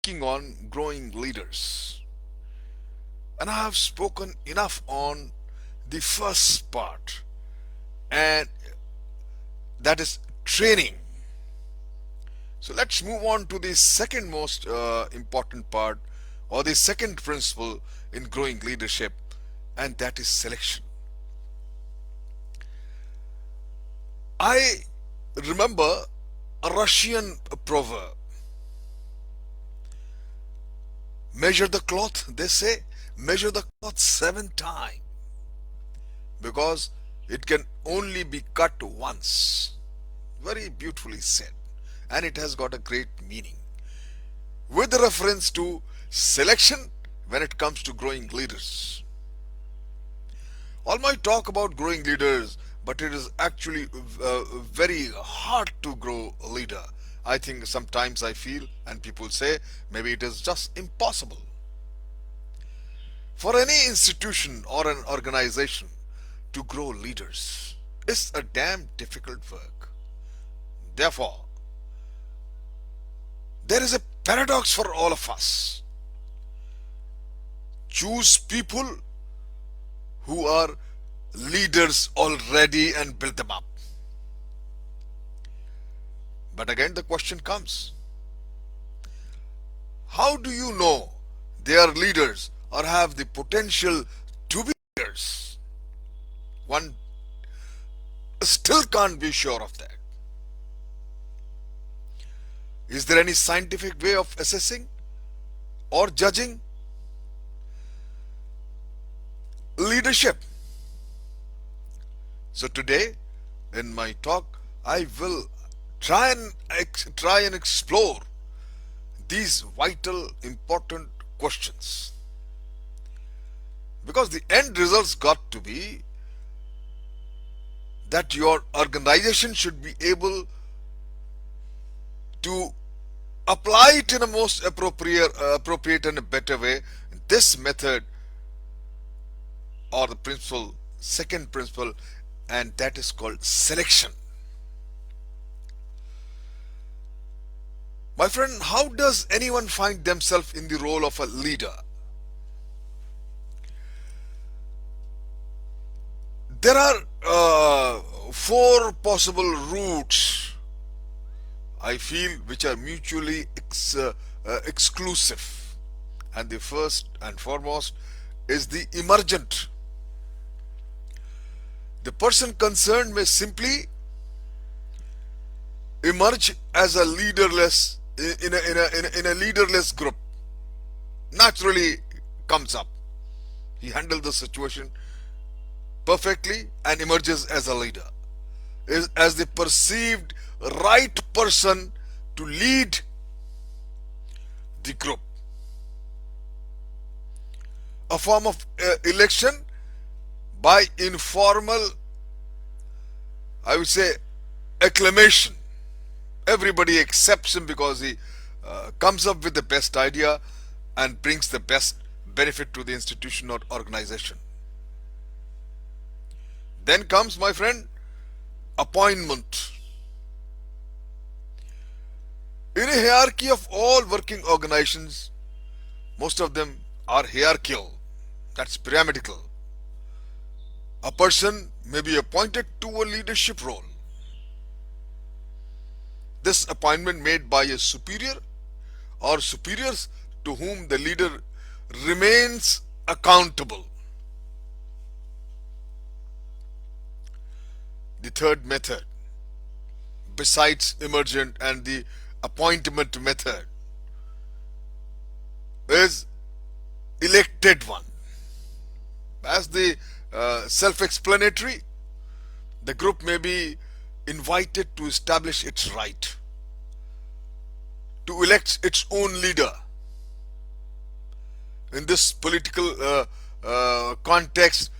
speaking on growing leaders, and I have spoken enough on the first part, and that is training. So let's move on to the second most important part, or the second principle in growing leadership, and that is selection. I remember a Russian proverb: measure the cloth, they say, measure the cloth 7 times, because it can only be cut once. Very beautifully said, and it has got a great meaning with reference to selection when it comes to growing leaders. All my talk about growing leaders, but it is actually very hard to grow a leader. I think sometimes I feel, and people say, maybe it is just impossible. For any institution or an organization to grow leaders is a damn difficult work. Therefore, there is a paradox for all of us. Choose people who are leaders already and build them up. But again, the question comes: how do you know they are leaders or have the potential to be leaders? One still can't be sure of that. Is there any scientific way of assessing or judging leadership? So today, in my talk, I will try and explore these vital, important questions, because the end results got to be that your organization should be able to apply it in a most appropriate and a better way. This method, or the principle, second principle, and that is called selection. My friend, how does anyone find themselves in the role of a leader? There are 4 possible routes, I feel, which are mutually exclusive. And the first and foremost is the emergent. The person concerned may simply emerge as a leaderless in a leaderless group. Naturally comes up. He handles the situation perfectly and emerges as a leader, as the perceived right person to lead the group. A form of election by informal, I would say, acclamation. Everybody accepts him because he comes up with the best idea and brings the best benefit to the institution or organization. Then comes, my friend, appointment. In a hierarchy of all working organizations, most of them are hierarchical, that's pyramidal. A person may be appointed to a leadership role. This appointment made by a superior or superiors to whom the leader remains accountable. The third method, besides emergent and the appointment method, is elected one. As the self-explanatory, the group may be invited to establish its right to elect its own leader. In this political context,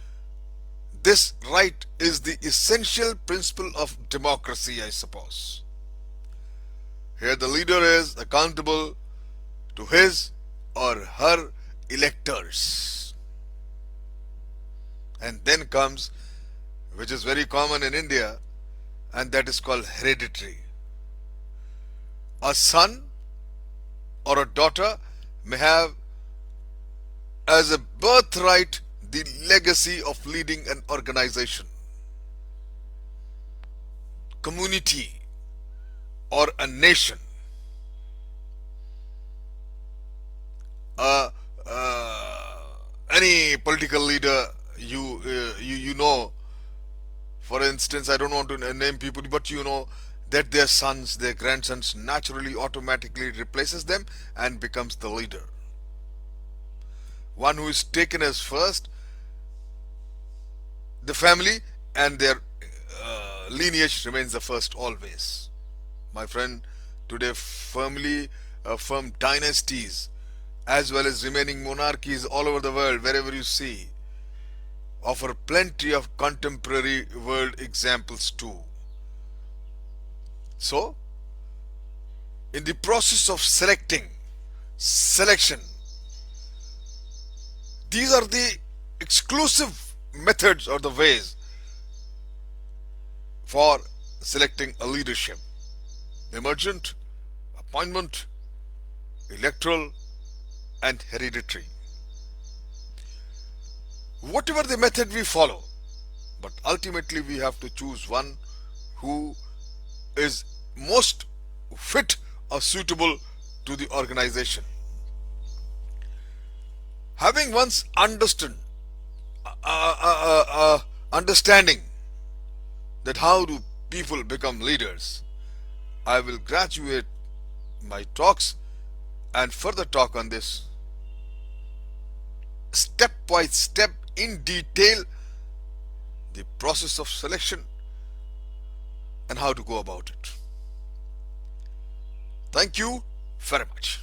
this right is the essential principle of democracy, I suppose. Here the leader is accountable to his or her electors. And then comes, which is very common in India, and that is called hereditary. A son or a daughter may have as a birthright the legacy of leading an organization, community, or a nation. Uh, any political leader you know, for instance, I don't want to name people, but you know that their sons, their grandsons naturally automatically replaces them and becomes the leader. One who is taken as first, the family and their lineage remains the first always. My friend, today firm dynasties as well as remaining monarchies all over the world, wherever you see, offer plenty of contemporary world examples too. So, in the process of selection, these are the exclusive methods or the ways for selecting a leadership: emergent, appointment, electoral, and hereditary. Whatever the method we follow, but ultimately we have to choose one who is most fit or suitable to the organization. Having once understanding that how do people become leaders, I will graduate my talks and further talk on this step by step in detail, the process of selection and how to go about it. Thank you very much.